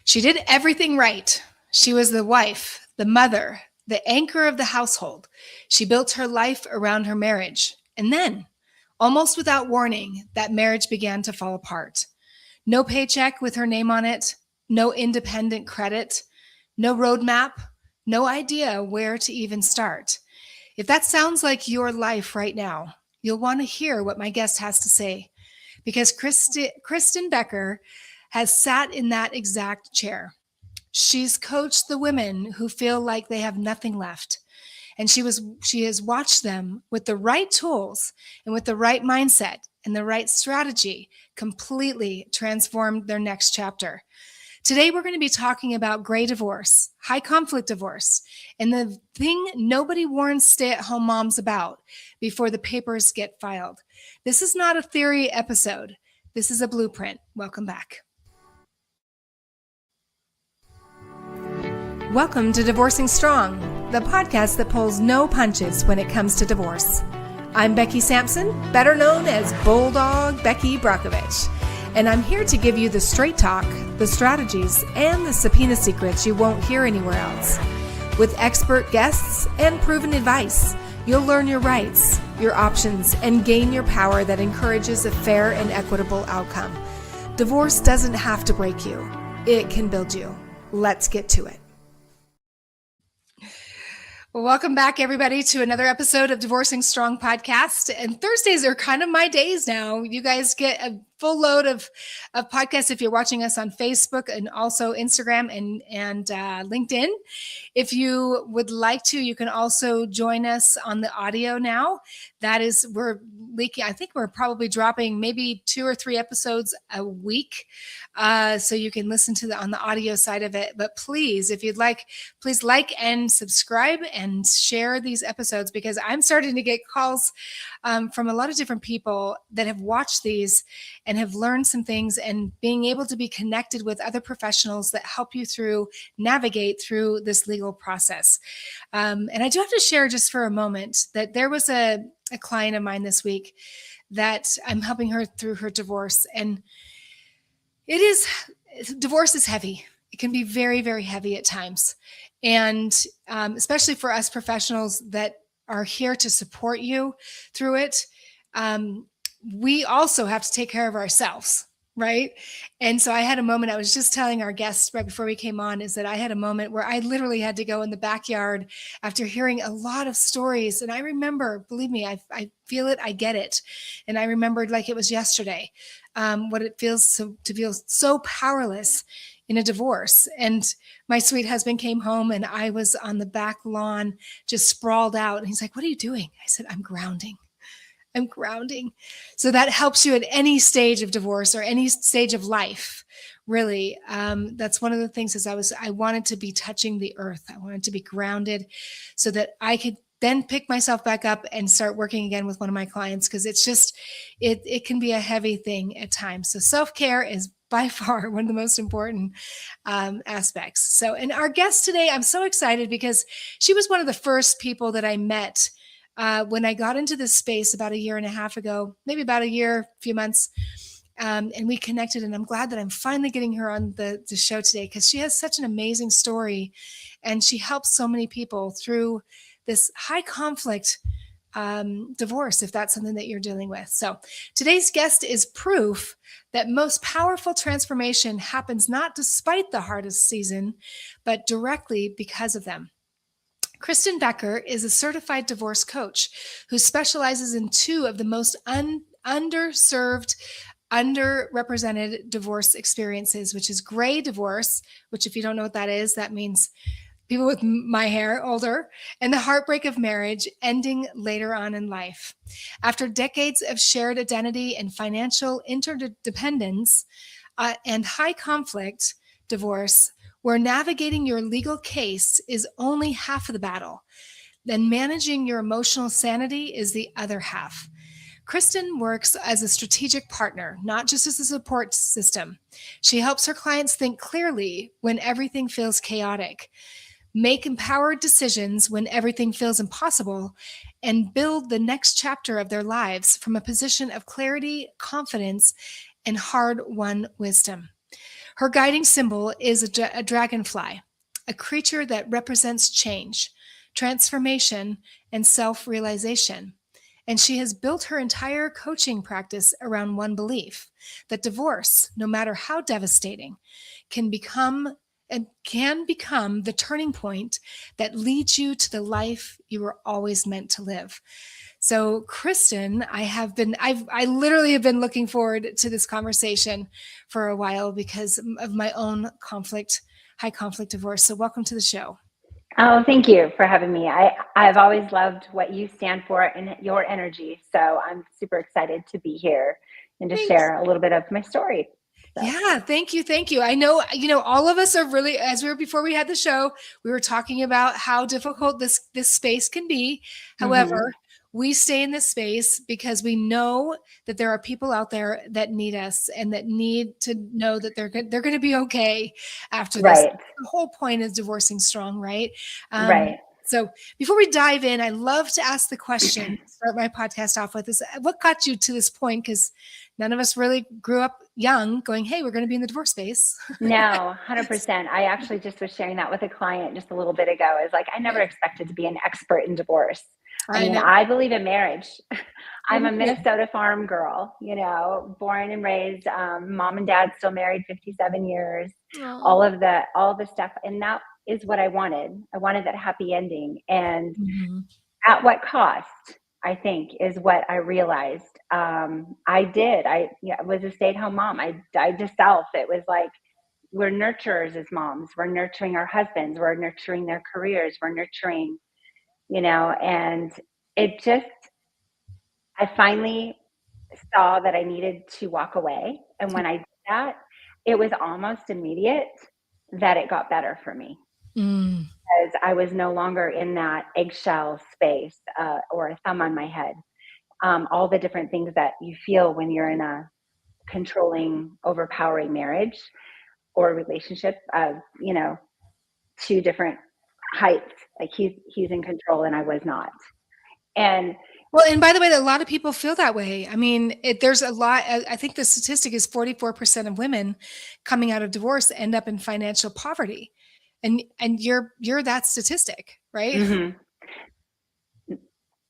She did everything right. She was the wife, the mother, the anchor of the household. She built her life around her marriage. And then, almost without warning, that marriage began to fall apart. No paycheck with her name on it, no independent credit, no roadmap, no idea where to even start. If that sounds like your life right now, you'll want to hear what my guest has to say, because Christin Becker has sat in that exact chair. She's coached the women who feel like they have nothing left. And she has watched them with the right tools and with the right mindset and the right strategy completely transform their next chapter. Today, we're going to be talking about gray divorce, high conflict divorce, and the thing nobody warns stay-at-home moms about before the papers get filed. This is not a theory episode. This is a blueprint. Welcome back. Welcome to Divorcing Strong, the podcast that pulls no punches when it comes to divorce. I'm Becky Sampson, better known as Bulldog Becky Brockovich, and I'm here to give you the straight talk, the strategies, and the subpoena secrets you won't hear anywhere else. With expert guests and proven advice, you'll learn your rights, your options, and gain your power that encourages a fair and equitable outcome. Divorce doesn't have to break you. It can build you. Let's get to it. Well, welcome back, everybody, to another episode of Divorcing Strong podcast. And Thursdays are kind of my days now. You guys get a full load of podcasts if you're watching us on Facebook and also Instagram and LinkedIn. If you would like to, you can also join us on the audio now. That is, we're leaking. I think we're probably dropping maybe 2 or 3 episodes a week. So you can listen to on the audio side of it. But please, if you'd like, please like and subscribe and share these episodes, because I'm starting to get calls from a lot of different people that have watched these and have learned some things, and being able to be connected with other professionals that help you navigate through this legal process. And I do have to share just for a moment that there was a client of mine this week that I'm helping her through her divorce. And divorce is heavy. It can be very, very heavy at times. And especially for us professionals that are here to support you through it, we also have to take care of ourselves, right? And so I had a moment, I was just telling our guests right before we came on, is that I had a moment where I literally had to go in the backyard after hearing a lot of stories. And I remember, believe me, I feel it, I get it. And I remembered like it was yesterday, what it feels to feel so powerless in a divorce. And my sweet husband came home and I was on the back lawn, just sprawled out. And he's like, "What are you doing?" I said, "I'm grounding. I'm grounding." So that helps you at any stage of divorce or any stage of life, really. That's one of the things is I wanted to be touching the earth. I wanted to be grounded so that I could then pick myself back up and start working again with one of my clients, because it's just, it can be a heavy thing at times. So self-care is by far one of the most important aspects. So, and our guest today, I'm so excited because she was one of the first people that I met when I got into this space about 1.5 years ago, maybe about a year, few months, and we connected. And I'm glad that I'm finally getting her on the show today, because she has such an amazing story, and she helps so many people through this high conflict divorce, if that's something that you're dealing with. So today's guest is proof that most powerful transformation happens not despite the hardest season, but directly because of them. Christin Becker is a certified divorce coach who specializes in 2 of the most underserved, underrepresented divorce experiences, which is gray divorce, which if you don't know what that is, that means people with my hair, older, and the heartbreak of marriage ending later on in life. After decades of shared identity and financial interdependence and high conflict divorce, where navigating your legal case is only half of the battle, then managing your emotional sanity is the other half. Christin works as a strategic partner, not just as a support system. She helps her clients think clearly when everything feels chaotic, make empowered decisions when everything feels impossible, and build the next chapter of their lives from a position of clarity, confidence, and hard-won wisdom. Her guiding symbol is a dragonfly, a creature that represents change, transformation, and self-realization. And she has built her entire coaching practice around one belief, that divorce, no matter how devastating, can become the turning point that leads you to the life you were always meant to live. So, Christin, I literally have been looking forward to this conversation for a while because of my own high conflict divorce. So, welcome to the show. Oh, thank you for having me. I've always loved what you stand for and your energy. So I'm super excited to be here and to share a little bit of my story. So. Yeah, thank you. Thank you. I know, all of us are really, before we had the show, we were talking about how difficult this space can be. However, we stay in this space because we know that there are people out there that need us and that need to know that they're going to be okay after this. Right. The whole point is divorcing strong, right? Right. So before we dive in, I love to ask the question, start my podcast off with, is what got you to this point? Because none of us really grew up young going, hey, we're going to be in the divorce space. No, 100%. I actually just was sharing that with a client just a little bit ago. Is like, I never expected to be an expert in divorce. I believe in marriage. I'm a Minnesota farm girl, born and raised, mom and dad still married 57 years, all the stuff. And that is what I wanted. I wanted that happy ending. And at what cost, I think, is what I realized. I was a stay-at-home mom. I died to self. It was like, we're nurturers as moms. We're nurturing our husbands. We're nurturing their careers. We're nurturing, and I finally saw that I needed to walk away. And when I did that, it was almost immediate that it got better for me. Because I was no longer in that eggshell space or a thumb on my head. All the different things that you feel when you're in a controlling, overpowering marriage or relationship of, two different heights. Like he's in control and I was not. And by the way, a lot of people feel that way. I mean, there's a lot. I think the statistic is 44% of women coming out of divorce end up in financial poverty, and you're that statistic, right?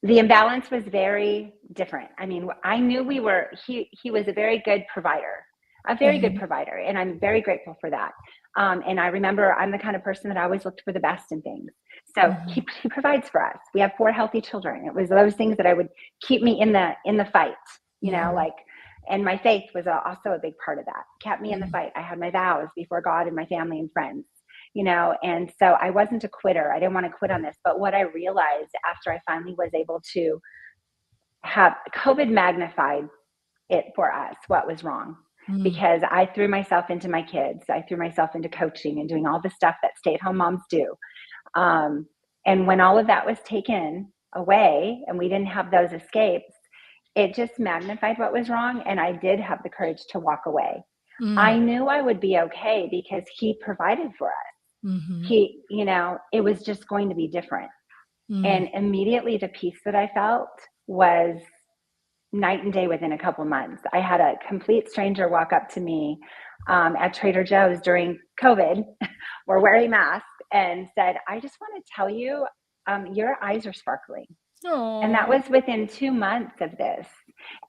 The imbalance was very different. I mean, I knew he was a very good provider, and I'm very grateful for that. And I remember I'm the kind of person that I always looked for the best in things. So he provides for us. We have 4 healthy children. It was those things that I would keep me in the fight, and my faith was also a big part of that. Kept me in the fight. I had my vows before God and my family and friends, and so I wasn't a quitter. I didn't want to quit on this. But what I realized after I finally was able to have COVID magnified it for us, what was wrong. Because I threw myself into my kids. I threw myself into coaching and doing all the stuff that stay-at-home moms do. And when all of that was taken away and we didn't have those escapes, it just magnified what was wrong. And I did have the courage to walk away. I knew I would be okay because he provided for us. He, it was just going to be different. And immediately the peace that I felt was night and day within a couple months. I had a complete stranger walk up to me at Trader Joe's during COVID. We're wearing masks and said, I just want to tell you, your eyes are sparkling. Aww. And that was within 2 months of this,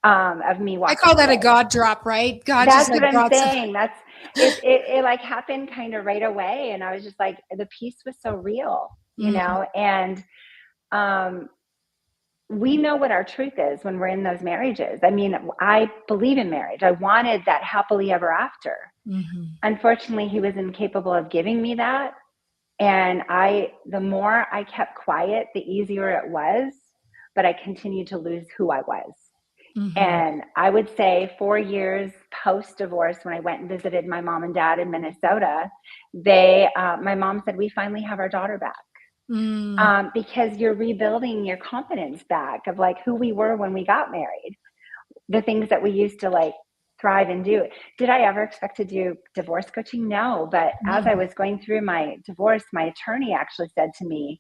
of me walking. I call that a God drop, right? That's what I'm saying. That's it like happened kind of right away. And I was just like, the peace was so real, and we know what our truth is when we're in those marriages. I mean, I believe in marriage. I wanted that happily ever after. Unfortunately, he was incapable of giving me that. And the more I kept quiet, the easier it was, but I continued to lose who I was. And I would say 4 years post-divorce, when I went and visited my mom and dad in Minnesota, my mom said, we finally have our daughter back. Because you're rebuilding your confidence back of like who we were when we got married, the things that we used to like thrive and do. Did I ever expect to do divorce coaching? No. But as I was going through my divorce, my attorney actually said to me,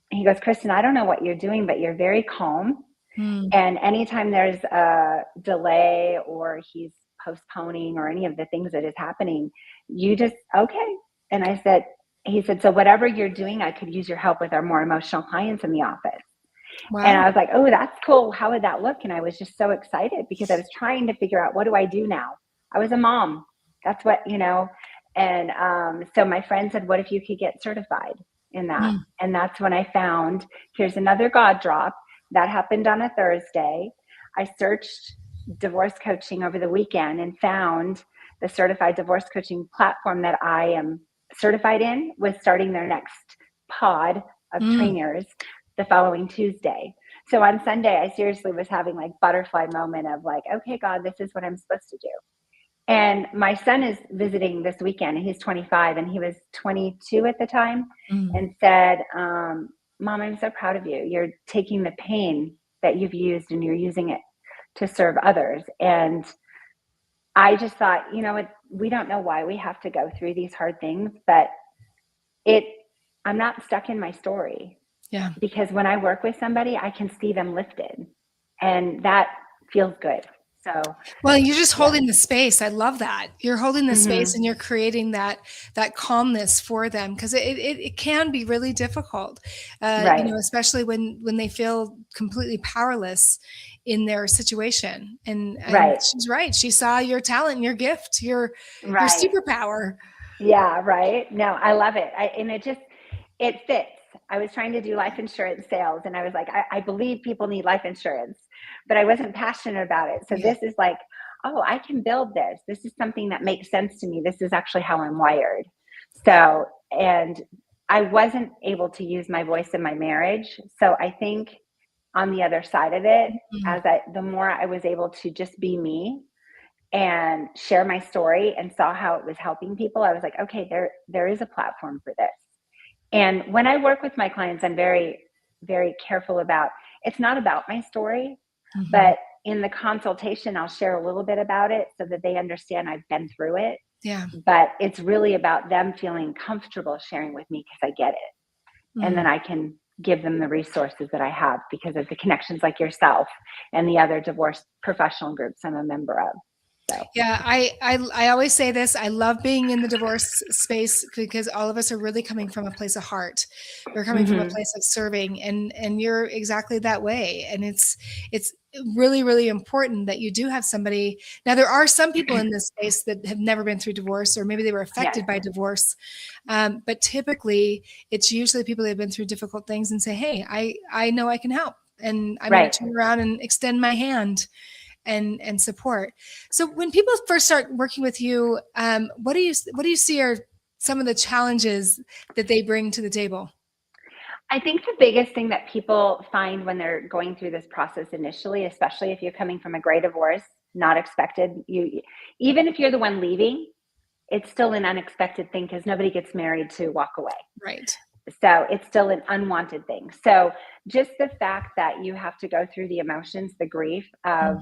he goes, Christin, I don't know what you're doing, but you're very calm. And anytime there's a delay or he's postponing or any of the things that is happening. You just, okay. And he said, so whatever you're doing, I could use your help with our more emotional clients in the office. And Wow. I was like, oh, that's cool. How would that look? And I was just so excited because I was trying to figure out, what do I do now? I was a mom. That's what, and so my friend said, what if you could get certified in that? Mm. And that's when I found, here's another God drop. That happened on a Thursday. I searched divorce coaching over the weekend and found the certified divorce coaching platform that I am certified in, was starting their next pod of Mm. trainers the following Tuesday. So on Sunday, I seriously was having like butterfly moment of like, okay, God, this is what I'm supposed to do. And my son is visiting this weekend, and he's 25 and he was 22 at the time, and said, Mom, I'm so proud of you. You're taking the pain that you've used and you're using it to serve others. And I just thought, we don't know why we have to go through these hard things, but I'm not stuck in my story. Yeah. Because when I work with somebody, I can see them lifted, and that feels good. So, well, you're just holding the space. I love that. You're holding the space, mm-hmm. and you're creating that calmness for them, because it can be really difficult, Right. especially when they feel completely powerless in their situation. And Right. she's right. She saw your talent, your gift, your Right. superpower. Yeah. Right. No, I love it. And it fits. I was trying to do life insurance sales, and I was like, I believe people need life insurance, but I wasn't passionate about it. So Yeah. this is like, oh, I can build this. This is something that makes sense to me. This is actually how I'm wired. So, and I wasn't able to use my voice in my marriage. So I think on the other side of it, the more I was able to just be me and share my story and saw how it was helping people, I was like, okay, there is a platform for this. And when I work with my clients, I'm very, very careful about, it's not about my story, but in the consultation, I'll share a little bit about it so that they understand I've been through it. Yeah. But it's really about them feeling comfortable sharing with me because I get it. And then I can give them the resources that I have because of the connections like yourself and the other divorce professional groups I'm a member of. So. Yeah, I always say this. I love being in the divorce space because all of us are really coming from a place of heart. We're coming from a place of serving, and you're exactly that way. And it's really, really important that you do have somebody. Now, there are some people in this space that have never been through divorce, or maybe they were affected by divorce. But typically, it's usually people that have been through difficult things and say, "Hey, I know I can help, and I'm going to turn around and extend my hand." And support. So when people first start working with you, what do you see are some of the challenges that they bring to the table? I think the biggest thing that people find when they're going through this process initially, especially if you're coming from a gray divorce, not expected, even if you're the one leaving, it's still an unexpected thing because nobody gets married to walk away. Right. So it's still an unwanted thing. So just the fact that you have to go through the emotions, the grief of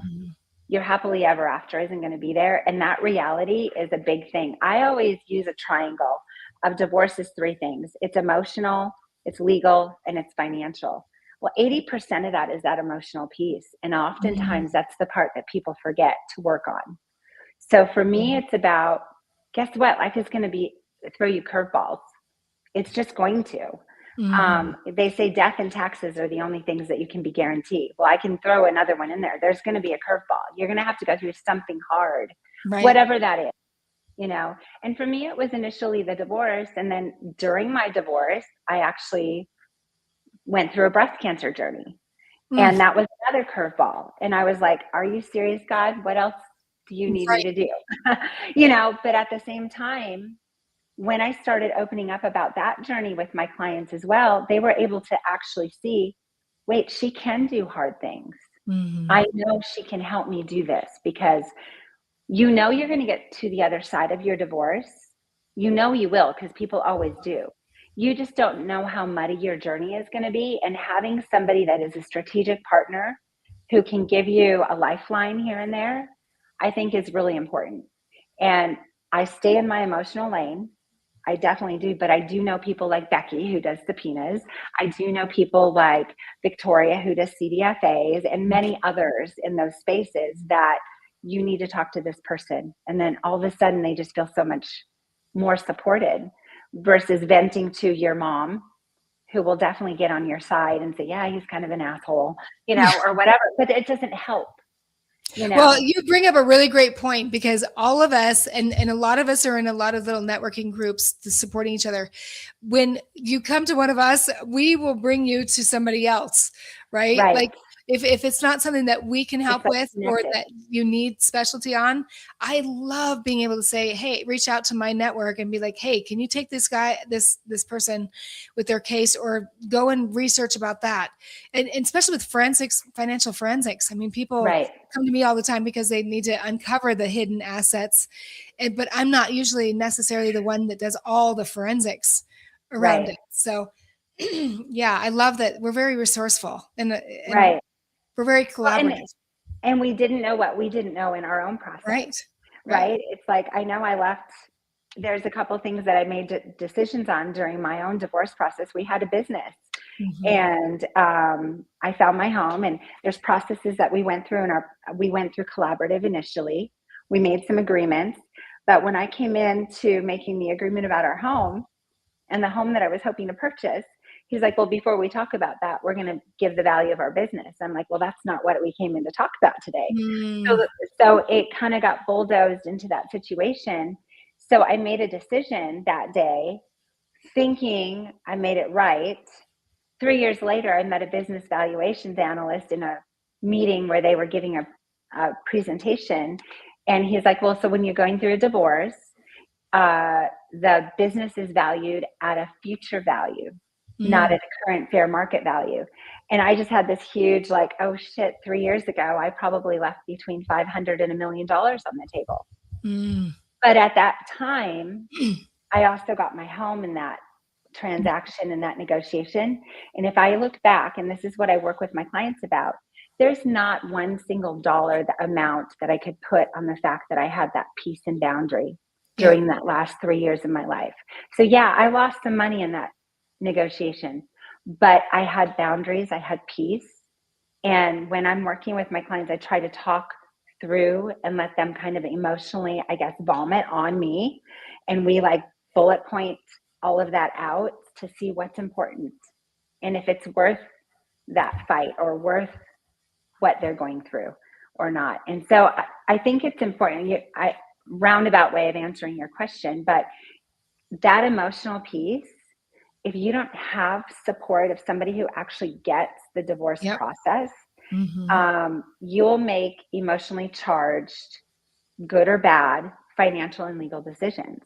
your happily ever after isn't going to be there. And that reality is a big thing. I always use a triangle of divorce is three things. It's emotional, it's legal, and it's financial. Well, 80% of that is that emotional piece. And oftentimes that's the part that people forget to work on. So for me, it's about, guess what? Life is going to throw you curveballs. It's just going to. They say death and taxes are the only things that you can be guaranteed. Well, I can throw another one in there. There's going to be a curveball. You're going to have to go through something hard, whatever that is, And for me, it was initially the divorce. And then during my divorce, I actually went through a breast cancer journey. And that was another curveball. And I was like, are you serious, God? What else do you need me to do? But at the same time, when I started opening up about that journey with my clients as well, they were able to actually see, wait, she can do hard things. I know she can help me do this because you're going to get to the other side of your divorce. You will, because people always do. You just don't know how muddy your journey is going to be. And having somebody that is a strategic partner who can give you a lifeline here and there, I think is really important. And I stay in my emotional lane. I definitely do, but I do know people like Becky who does subpoenas. I do know people like Victoria who does CDFAs and many others in those spaces that you need to talk to this person. And then all of a sudden they just feel so much more supported versus venting to your mom, who will definitely get on your side and say, yeah, he's kind of an asshole, or whatever, but it doesn't help. Well, you bring up a really great point, because all of us, and a lot of us are in a lot of little networking groups supporting each other. When you come to one of us, we will bring you to somebody else, right? Like if it's not something that we can help with or that you need specialty on, I love being able to say, hey, reach out to my network and be like, hey, can you take this guy, this person with their case, or go and research about that? And especially with forensics, financial forensics. I mean, people come to me all the time because they need to uncover the hidden assets. But I'm not usually necessarily the one that does all the forensics around it. So yeah, I love that we're very resourceful and we're very collaborative. And we didn't know what we didn't know in our own process. Right. It's like, I know I left, there's a couple things that I made decisions on during my own divorce process. We had a business. And I found my home, and there's processes that we went through, we went through collaborative initially. We made some agreements, but when I came into making the agreement about our home and the home that I was hoping to purchase, he's like, well, before we talk about that, we're going to give the value of our business. I'm like, well, that's not what we came in to talk about today. So it kind of got bulldozed into that situation. So I made a decision that day thinking I made it right. 3 years later, I met a business valuations analyst in a meeting where they were giving a presentation. And he's like, well, so when you're going through a divorce, the business is valued at a future value, not at a current fair market value. And I just had this huge, like, oh shit, 3 years ago, I probably left between $500 and $1 million on the table. But at that time, I also got my home in that transaction and that negotiation. And if I look back, and this is what I work with my clients about, there's not one single dollar amount that I could put on the fact that I had that peace and boundary during that last 3 years of my life. So yeah, I lost some money in that negotiation, but I had boundaries, I had peace. And when I'm working with my clients, I try to talk through and let them kind of emotionally, I guess, vomit on me. And we like bullet point all of that out to see what's important and if it's worth that fight or worth what they're going through or not. And so I think it's important. Roundabout way of answering your question, but that emotional piece, if you don't have support of somebody who actually gets the divorce process, you'll make emotionally charged, good or bad, financial and legal decisions.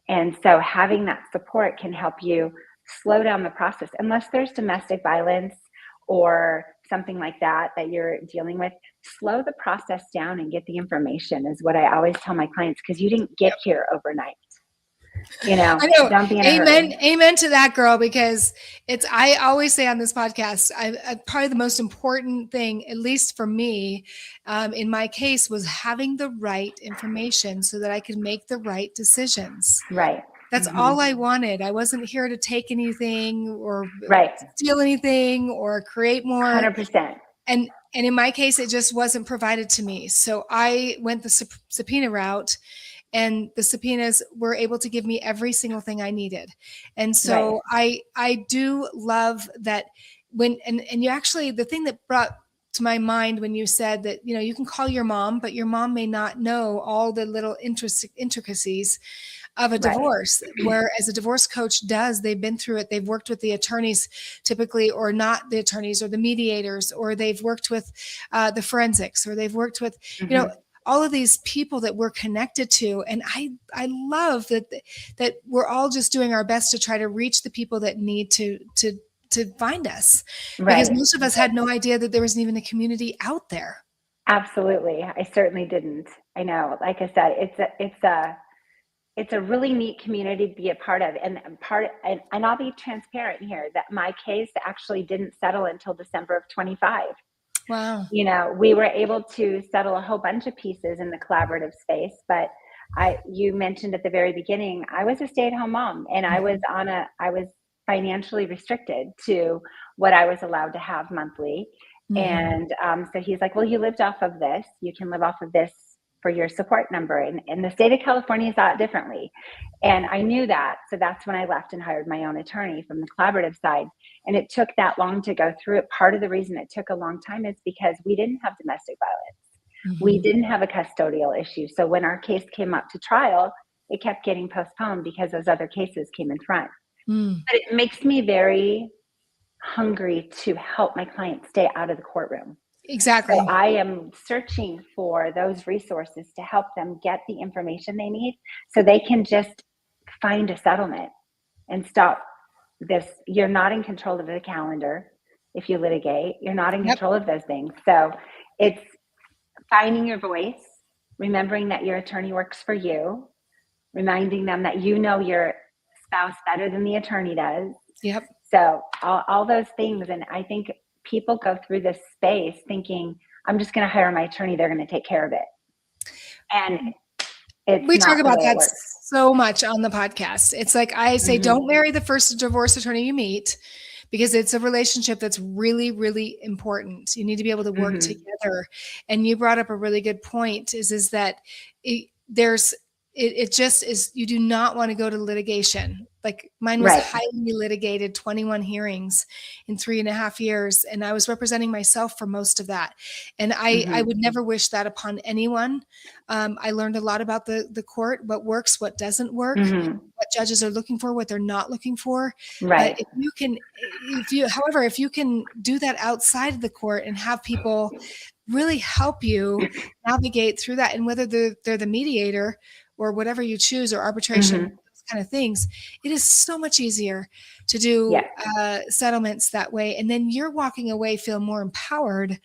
And so having that support can help you slow down the process. Unless there's domestic violence or something like that you're dealing with, slow the process down and get the information is what I always tell my clients, because you didn't get here overnight. I know. Don't be in a hurry. Amen to that, girl, because I always say on this podcast, probably the most important thing, at least for me, in my case, was having the right information so that I could make the right decisions. Right. That's all I wanted. I wasn't here to take anything or steal anything or create more. 100%. And in my case, it just wasn't provided to me. So I went the subpoena route. And the subpoenas were able to give me every single thing I needed. And so I do love that and you actually, the thing that brought to my mind when you said that, you can call your mom, but your mom may not know all the little intricacies of a divorce, whereas a divorce coach does. They've been through it. They've worked with the attorneys typically, or not the attorneys, or the mediators, or they've worked with the forensics, or they've worked with, all of these people that we're connected to. And I love that we're all just doing our best to try to reach the people that need to find us. Because most of us had no idea that there was even a community out there. Absolutely. I certainly didn't. I know, like I said, it's a really neat community to be a part of. And I'll be transparent here that my case actually didn't settle until December of 25. Wow. We were able to settle a whole bunch of pieces in the collaborative space, but you mentioned at the very beginning, I was a stay-at-home mom, and I was financially restricted to what I was allowed to have monthly. And so he's like, well, you lived off of this. You can live off of this for your support number. And the state of California saw it differently. And I knew that. So that's when I left and hired my own attorney from the collaborative side. And it took that long to go through it. Part of the reason it took a long time is because we didn't have domestic violence. We didn't have a custodial issue. So when our case came up to trial, it kept getting postponed because those other cases came in front. But it makes me very hungry to help my clients stay out of the courtroom. Exactly. So I am searching for those resources to help them get the information they need so they can just find a settlement and stop this. You're not in control of the calendar if you litigate. You're not in control of those things. So it's finding your voice, remembering that your attorney works for you, reminding them that you know your spouse better than the attorney does. Yep. So all those things. And I think people go through this space thinking, I'm just going to hire my attorney. They're going to take care of it. And we talk about that so much on the podcast. It's like I say, don't marry the first divorce attorney you meet, because it's a relationship that's really, really important. You need to be able to work together. And you brought up a really good point is that it just is, you do not want to go to litigation. Like mine was highly litigated, 21 hearings in 3.5 years. And I was representing myself for most of that. And I would never wish that upon anyone. I learned a lot about the court, what works, what doesn't work, what judges are looking for, what they're not looking for. Right. If you can do that outside of the court and have people really help you navigate through that, and whether they're the mediator or whatever you choose, or arbitration, those kind of things, it is so much easier to do settlements that way. And then you're walking away feel more empowered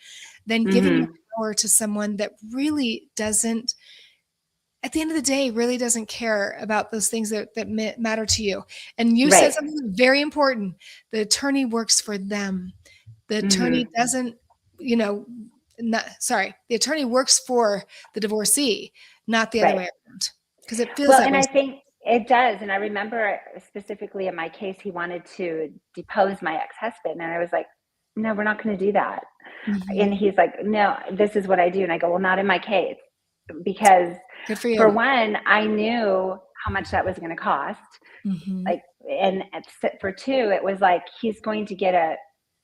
than giving your power to someone that really doesn't, at the end of the day, really doesn't care about those things that matter to you. And you said something very important. The attorney works for them. The attorney doesn't, the attorney works for the divorcee, not the other way around. Because it feels and I think it does. And I remember specifically in my case, he wanted to depose my ex-husband. And I was like, no, we're not going to do that. And he's like, no, this is what I do. And I go, well, not in my case. Because good for you. For one, I knew how much that was going to cost. And for two, it was like, he's going to get an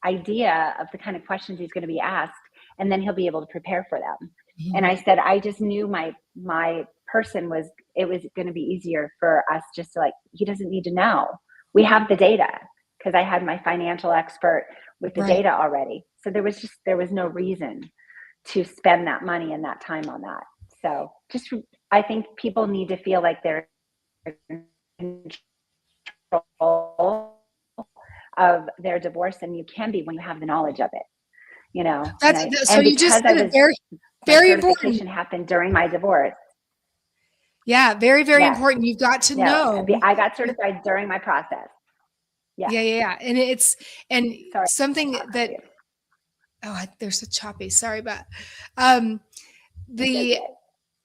idea of the kind of questions he's going to be asked, and then he'll be able to prepare for them. And I said, I just knew my person it was going to be easier for us just to he doesn't need to know. We have the data, because I had my financial expert with the data already. So there was no reason to spend that money and that time on that. So I think people need to feel like they're in control of their divorce, and you can be when you have the knowledge of it. So you just said it very, very important. Happened during my divorce. Yeah, very, very important. You've got to know. I got certified during my process. Yeah. And it's something that. Oh, they're so choppy. Sorry, but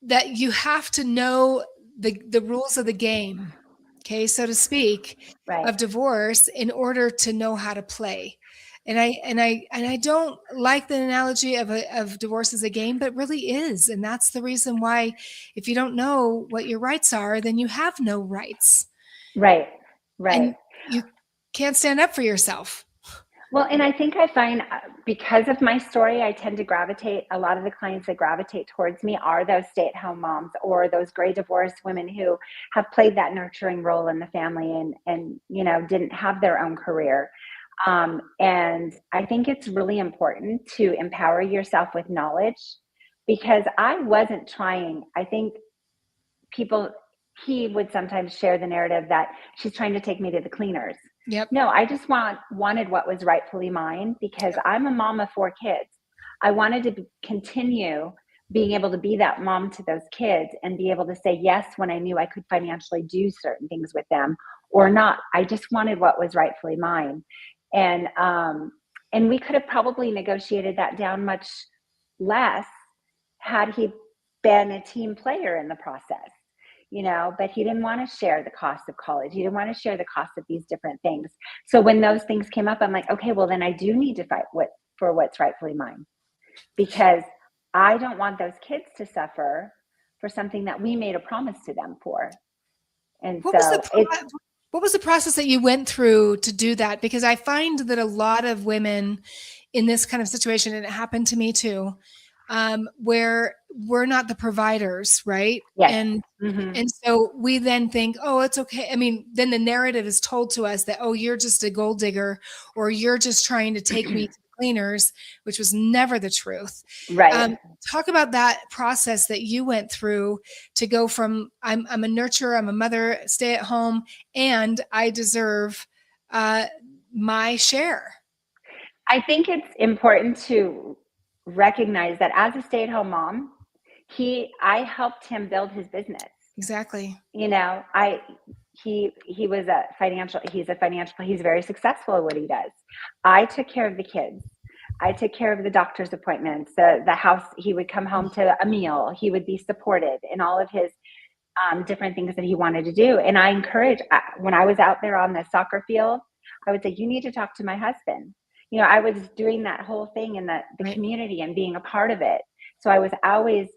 that you have to know the rules of the game, okay, so to speak, of divorce in order to know how to play. And I don't like the analogy of divorce as a game, but really is. And that's the reason why, if you don't know what your rights are, then you have no rights. Right. And you can't stand up for yourself. Well, and I think I find because of my story, I tend to a lot of the clients that gravitate towards me are those stay-at-home moms or those gray divorced women who have played that nurturing role in the family and didn't have their own career. And I think it's really important to empower yourself with knowledge, because I wasn't trying. I think he would sometimes share the narrative that she's trying to take me to the cleaners. Yep. No, I just wanted what was rightfully mine, because I'm a mom of 4 kids. I wanted to continue being able to be that mom to those kids and be able to say yes when I knew I could financially do certain things with them or not. I just wanted what was rightfully mine. And we could have probably negotiated that down much less had he been a team player in the process, but he didn't want to share the cost of college. He didn't want to share the cost of these different things. So when those things came up, I'm like, okay, well then I do need to fight for what's rightfully mine, because I don't want those kids to suffer for something that we made a promise to them for. And What was so what was the process that you went through to do that? Because I find that a lot of women in this kind of situation, and it happened to me too, where we're not the providers, right? yes. And so we then think, oh, it's okay. I mean, then the narrative is told to us that, oh, you're just a gold digger, or you're just trying to take me to the cleaners, which was never the truth. Right. Talk about that process that you went through to go from I'm a nurturer, I'm a mother, stay at home, and I deserve my share. I think it's important to recognize that as a stay-at-home mom, I helped him build his business. Exactly. You know, he's very successful at what he does. I took care of the kids. I took care of the doctor's appointments, the house. He would come home to a meal. He would be supported in all of his different things that he wanted to do. And I encourage, when I was out there on the soccer field, I would say, you need to talk to my husband. You know, I was doing that whole thing in the Right. community and being a part of it. So I was always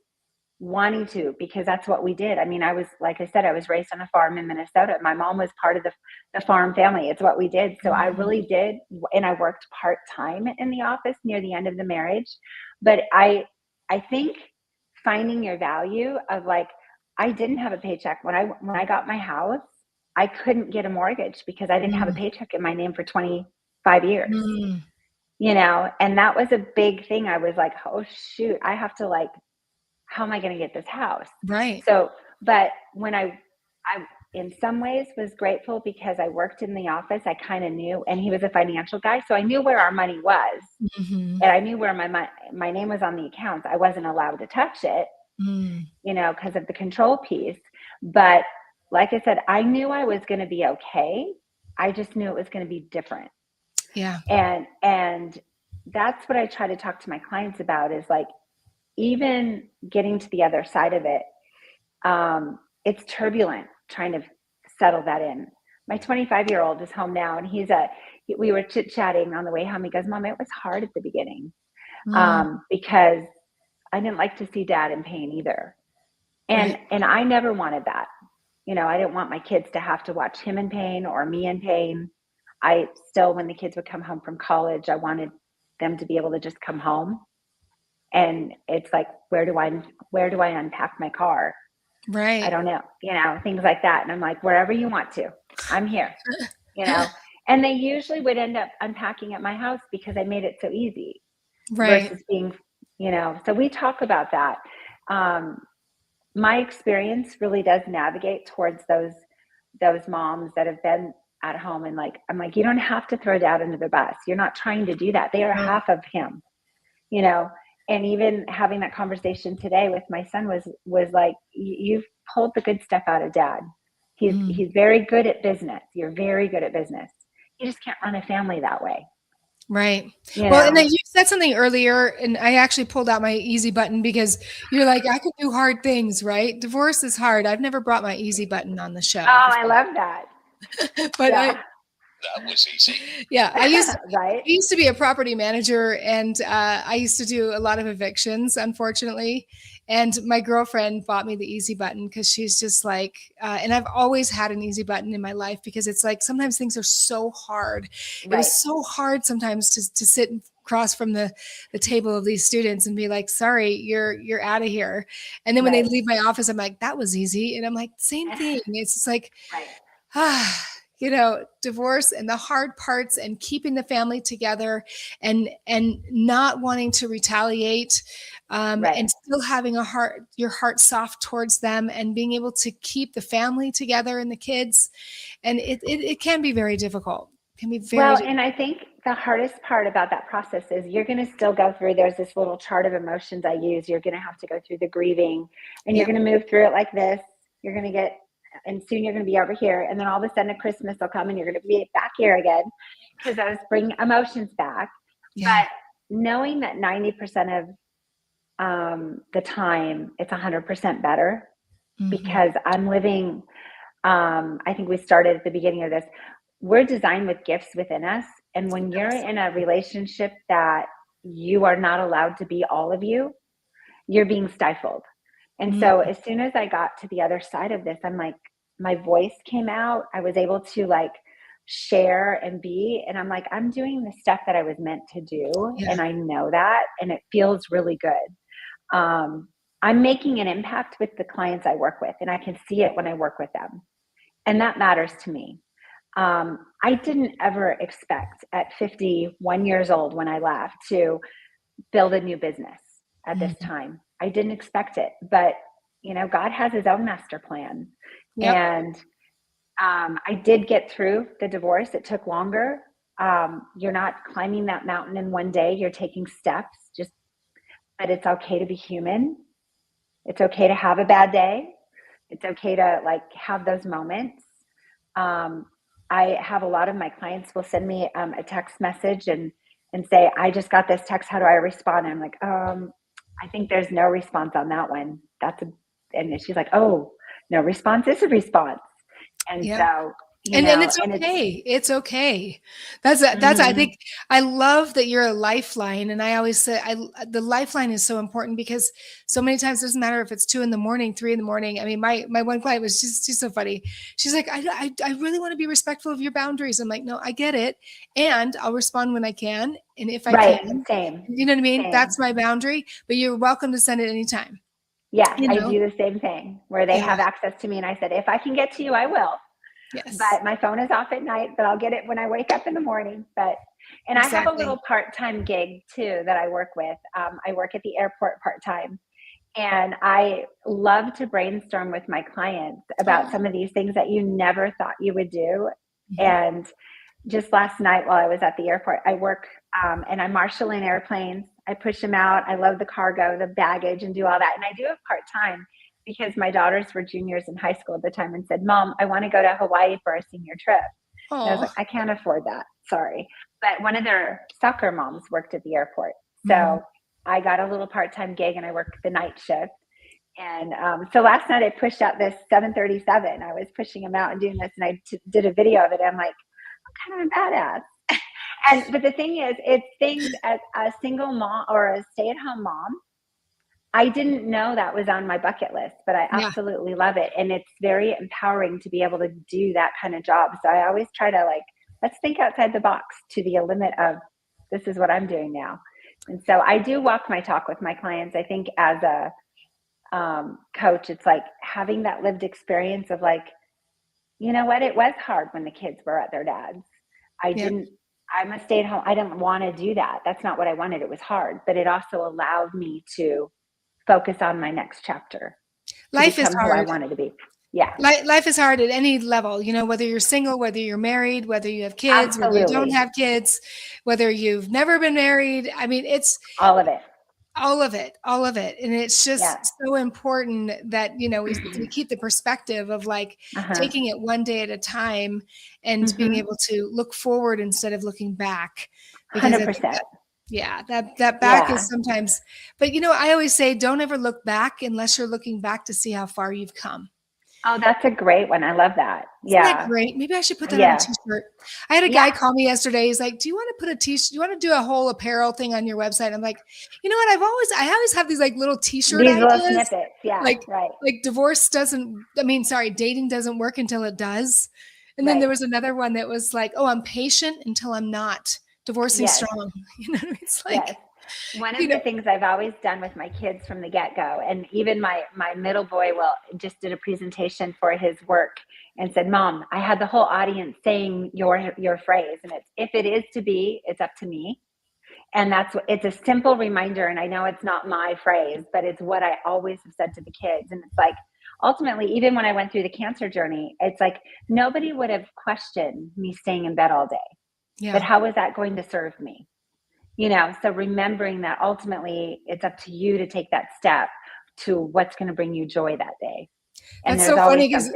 wanting to, because that's what we did. I mean, like I said, I was raised on a farm in Minnesota. My mom was part of the farm family. It's what we did. So I really did. And I worked part-time in the office near the end of the marriage. But I think finding your value of, like, I didn't have a paycheck when I got my house. I couldn't get a mortgage because I didn't have a paycheck in my name for 25 years. You know, and that was a big thing. I was like, oh shoot, I have to, like, how am I going to get this house? Right. So, but when I in some ways was grateful because I worked in the office, I kind of knew, and he was a financial guy. So I knew where our money was, and I knew where my name was on the accounts. I wasn't allowed to touch it, you know, because of the control piece. But like I said, I knew I was going to be okay. I just knew it was going to be different. Yeah. And that's what I try to talk to my clients about, is like, even getting to the other side of it, it's turbulent trying to settle that in. My 25-year-old is home now, and we were chit-chatting on the way home. He goes, Mom, it was hard at the beginning, because I didn't like to see Dad in pain either. And I never wanted that. You know, I didn't want my kids to have to watch him in pain or me in pain. I still, when the kids would come home from college, I wanted them to be able to just come home. And it's like, where do I unpack my car? Right. I don't know, you know, things like that. And I'm like, wherever you want to, I'm here, you know. And they usually would end up unpacking at my house because I made it so easy, versus being, you know. So we talk about that. My experience really does navigate towards those moms that have been at home, and like, I'm like, you don't have to throw Dad under the bus. You're not trying to do that. They are half of him, you know. And even having that conversation today with my son was like, you've pulled the good stuff out of Dad. He's very good at business. You're very good at business. You just can't run a family that way. Right. You Well, know? and then you said something earlier, and I actually pulled out my easy button, because you're like, I can do hard things, right? Divorce is hard. I've never brought my easy button on the show. Oh, I love that. But yeah. That was easy. Yeah, I right. used to be a property manager, and I used to do a lot of evictions, unfortunately. And my girlfriend bought me the easy button, because she's just like, and I've always had an easy button in my life, because it's like, sometimes things are so hard. Right. It was so hard sometimes to sit across from the table of these students and be like, sorry, you're out of here. And then when they leave my office, I'm like, that was easy. And I'm like, same thing. It's just like, you know, divorce and the hard parts, and keeping the family together, and not wanting to retaliate, and still having your heart soft towards them, and being able to keep the family together and the kids. And it can be very difficult. It can be very difficult. And I think the hardest part about that process is you're going to still go through, there's this little chart of emotions I use. You're going to have to go through the grieving, and you're going to move through it like this. You're going to get, and soon you're going to be over here. And then all of a sudden Christmas will come, and you're going to be back here again, because those bring emotions back. But knowing that 90% of the time it's 100% better, because I'm living, I think we started at the beginning of this, we're designed with gifts within us. And when you're in a relationship that you are not allowed to be all of you. You're being stifled. And so as soon as I got to the other side of this, I'm like, my voice came out. I was able to like share and be, and I'm like, I'm doing the stuff that I was meant to do. Yeah. And I know that, and it feels really good. I'm making an impact with the clients I work with, and I can see it when I work with them. And that matters to me. I didn't ever expect at 51 years old when I left to build a new business at this time. I didn't expect it, but God has his own master plan. Yep. And I did get through the divorce. It took longer. You're not climbing that mountain in one day. You're taking steps, but it's okay to be human. It's okay to have a bad day. It's okay to like have those moments. I have a lot of my clients will send me a text message and say, I just got this text. How do I respond? And I'm like, I think there's no response on that one. And she's like, oh, no response is a response. And so, and it's okay. It's okay. That's I think I love that you're a lifeline. And I always say the lifeline is so important because so many times it doesn't matter if it's 2 a.m, 3 a.m. I mean, my one client was she's so funny. She's like, I really want to be respectful of your boundaries. I'm like, no, I get it. And I'll respond when I can. And if I can, same. You know what I mean? Same. That's my boundary, but you're welcome to send it anytime. Yeah. I do the same thing where they have access to me. And I said, if I can get to you, I will. Yes. But my phone is off at night, but I'll get it when I wake up in the morning. And I have a little part-time gig too that I work with. I work at the airport part-time, and I love to brainstorm with my clients about some of these things that you never thought you would do. And just last night while I was at the airport, I work and I marshal in airplanes. I push them out. I load the cargo, the baggage, and do all that. And I do it part-time because my daughters were juniors in high school at the time and said, Mom, I want to go to Hawaii for our senior trip. And I was like, I can't afford that. Sorry. But one of their soccer moms worked at the airport. So I got a little part-time gig and I worked the night shift. And so last night I pushed out this 737. I was pushing them out and doing this, and I did a video of it. I'm like, I'm kind of a badass. But the thing is, it's things as a single mom or a stay-at-home mom, I didn't know that was on my bucket list, but I absolutely love it. And it's very empowering to be able to do that kind of job. So I always try to let's think outside the box to the limit of this is what I'm doing now. And so I do walk my talk with my clients. I think as a coach, it's like having that lived experience of like, you know what, it was hard when the kids were at their dad's. I'm a stay-at-home. I didn't want to do that. That's not what I wanted. It was hard, but it also allowed me to focus on my next chapter. Life is hard. Who I wanted to be. Yeah. Life is hard at any level, whether you're single, whether you're married, whether you have kids, whether you don't have kids, whether you've never been married. I mean, it's all of it. All of it. And it's just so important that, we keep the perspective of taking it one day at a time and being able to look forward instead of looking back. 100%. That back is sometimes, but I always say, don't ever look back unless you're looking back to see how far you've come. Oh, that's a great one. I love that. Isn't that great? Maybe I should put that on a t-shirt. I had a guy call me yesterday. He's like, do you want to put a t-shirt? Do you want to do a whole apparel thing on your website? I'm like, you know what? I always have these little t-shirt ideas. Little snippets. Yeah. Dating doesn't work until it does. And then there was another one that was like, oh, I'm patient until I'm not. Divorcing strong. It's like one of the things I've always done with my kids from the get-go, and even my middle boy just did a presentation for his work and said, Mom, I had the whole audience saying your phrase, and it's, if it is to be, it's up to me. And it's a simple reminder. And I know it's not my phrase, but it's what I always have said to the kids. And it's like, ultimately, even when I went through the cancer journey, it's like nobody would have questioned me staying in bed all day. But how was that going to serve me? So remembering that ultimately it's up to you to take that step to what's going to bring you joy that day. And that's so funny because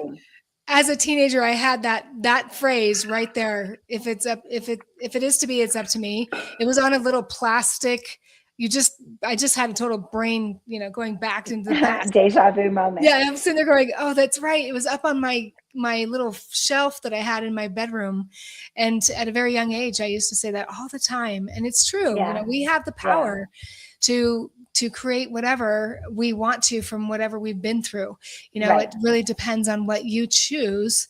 as a teenager, I had that phrase right there. If it is to be, it's up to me. It was on a little plastic I just had a total brain, going back into the past. Deja vu moment. Yeah, I'm sitting there going, oh, that's right. It was up on my little shelf that I had in my bedroom. And at a very young age, I used to say that all the time. And it's true. Yeah. We have the power to create whatever we want to from whatever we've been through. It really depends on what you choose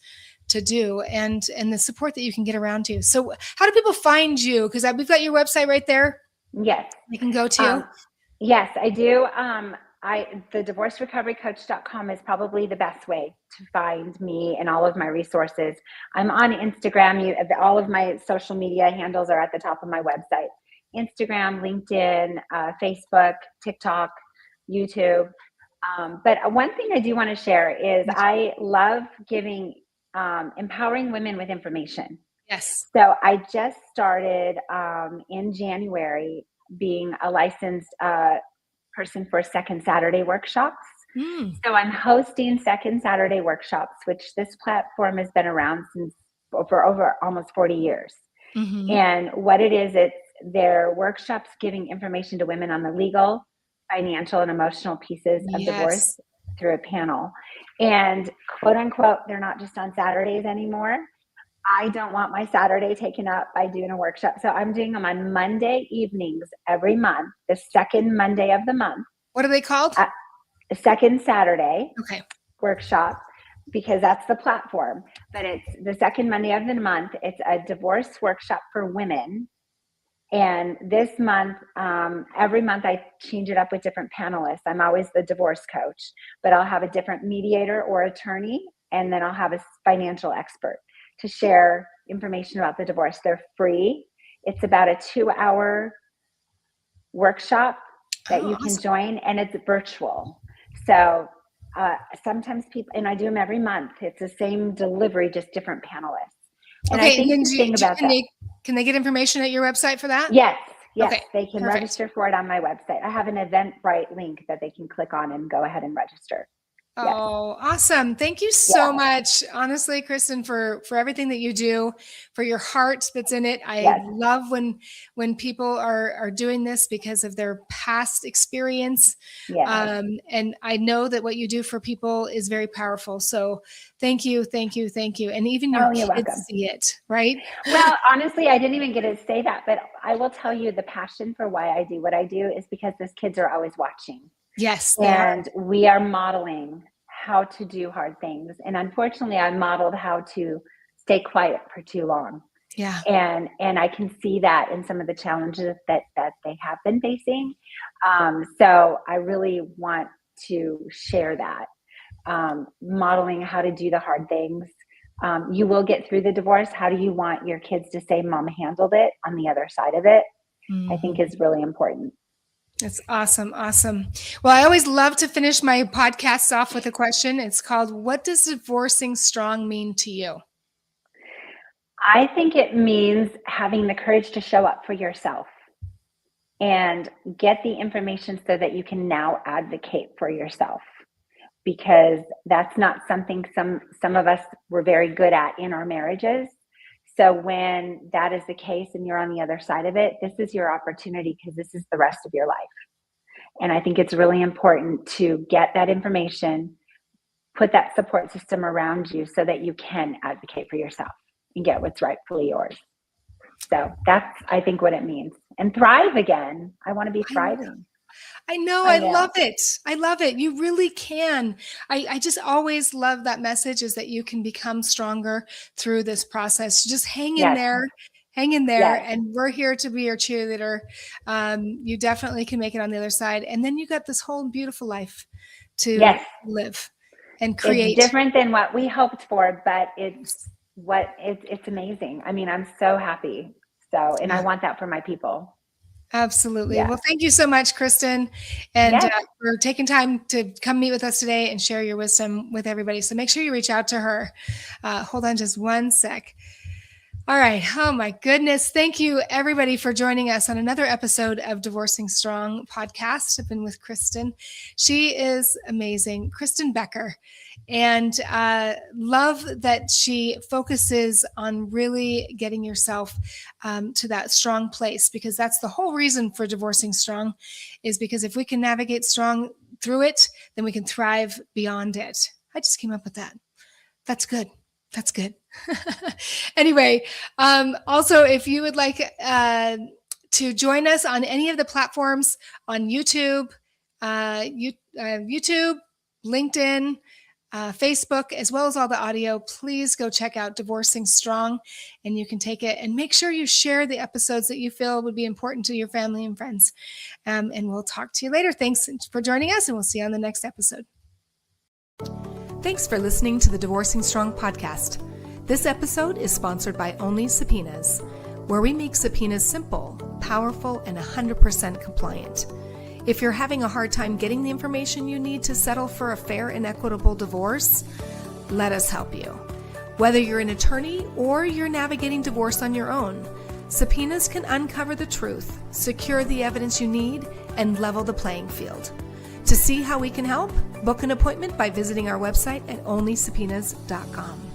to do and the support that you can get around you. So how do people find you? Because we've got your website right there. Yes. They can go to. Yes, I do. The divorcerecoverycoach.com is probably the best way to find me and all of my resources. I'm on Instagram. All of my social media handles are at the top of my website. Instagram, LinkedIn, Facebook, TikTok, YouTube. But one thing I do want to share is I love empowering women with information. Yes. So I just started in January being a licensed person for Second Saturday workshops. So I'm hosting Second Saturday workshops, which this platform has been around for over almost 40 years. And what it is, they're workshops giving information to women on the legal, financial, and emotional pieces of divorce through a panel. And quote unquote, they're not just on Saturdays anymore. I don't want my Saturday taken up by doing a workshop. So I'm doing them on Monday evenings every month, the second Monday of the month. What are they called? Second Saturday workshop, because that's the platform. But it's the second Monday of the month. It's a divorce workshop for women. And this month, every month I change it up with different panelists. I'm always the divorce coach, but I'll have a different mediator or attorney, and then I'll have a financial expert to share information about the divorce. They're free. It's about a 2-hour workshop that you can join, and it's virtual. So sometimes people, and I do them every month. It's the same delivery, just different panelists. And I think the thing about that, can they get information at your website for that? Yes, Okay, they can register for it on my website. I have an Eventbrite link that they can click on and go ahead and register. Oh, awesome. Thank you so much. Honestly, Christin, for everything that you do, for your heart that's in it. I love when people are doing this because of their past experience. And I know that what you do for people is very powerful. So thank you. And even your kids see it, right? Well, honestly, I didn't even get to say that, but I will tell you the passion for why I do what I do is because those kids are always watching. Yes. And we are modeling how to do hard things. And unfortunately, I modeled how to stay quiet for too long. Yeah. And I can see that in some of the challenges that they have been facing. So I really want to share that, modeling how to do the hard things. You will get through the divorce. How do you want your kids to say, Mom handled it on the other side of it? I think is really important. That's awesome. Awesome. Well, I always love to finish my podcasts off with a question. It's called, what does divorcing strong mean to you? I think it means having the courage to show up for yourself and get the information so that you can now advocate for yourself, because that's not something some of us were very good at in our marriages. So when that is the case and you're on the other side of it, this is your opportunity, because this is the rest of your life. And I think it's really important to get that information, put that support system around you so that you can advocate for yourself and get what's rightfully yours. So that's, I think, what it means. And thrive again. I want to be thriving. I know. I love it. I love it. You really can. I just always love that message, is that you can become stronger through this process. Just hang in there. And we're here to be your cheerleader. You definitely can make it on the other side. And then you got this whole beautiful life to live and create. It's different than what we hoped for, but it's amazing. I mean, I'm so happy. So, and I want that for my people. Absolutely. Yeah. Well, thank you so much, Christin, and for taking time to come meet with us today and share your wisdom with everybody. So make sure you reach out to her. Hold on just one sec. All right. Oh my goodness. Thank you everybody for joining us on another episode of Divorcing Strong podcast. I've been with Christin. She is amazing. Christin Becker. And love that she focuses on really getting yourself to that strong place, because that's the whole reason for Divorcing Strong, is because if we can navigate strong through it, then we can thrive beyond it. I just came up with that. That's good. That's good. Anyway, also, if you would like to join us on any of the platforms on YouTube, YouTube, LinkedIn, Facebook, as well as all the audio, please go check out Divorcing Strong, and you can take it and make sure you share the episodes that you feel would be important to your family and friends. And we'll talk to you later. Thanks for joining us, and we'll see you on the next episode. Thanks for listening to the Divorcing Strong podcast. This episode is sponsored by Only Subpoenas, where we make subpoenas simple, powerful, and 100% compliant. If you're having a hard time getting the information you need to settle for a fair and equitable divorce, let us help you. Whether you're an attorney or you're navigating divorce on your own, subpoenas can uncover the truth, secure the evidence you need, and level the playing field. To see how we can help, book an appointment by visiting our website at onlysubpoenas.com.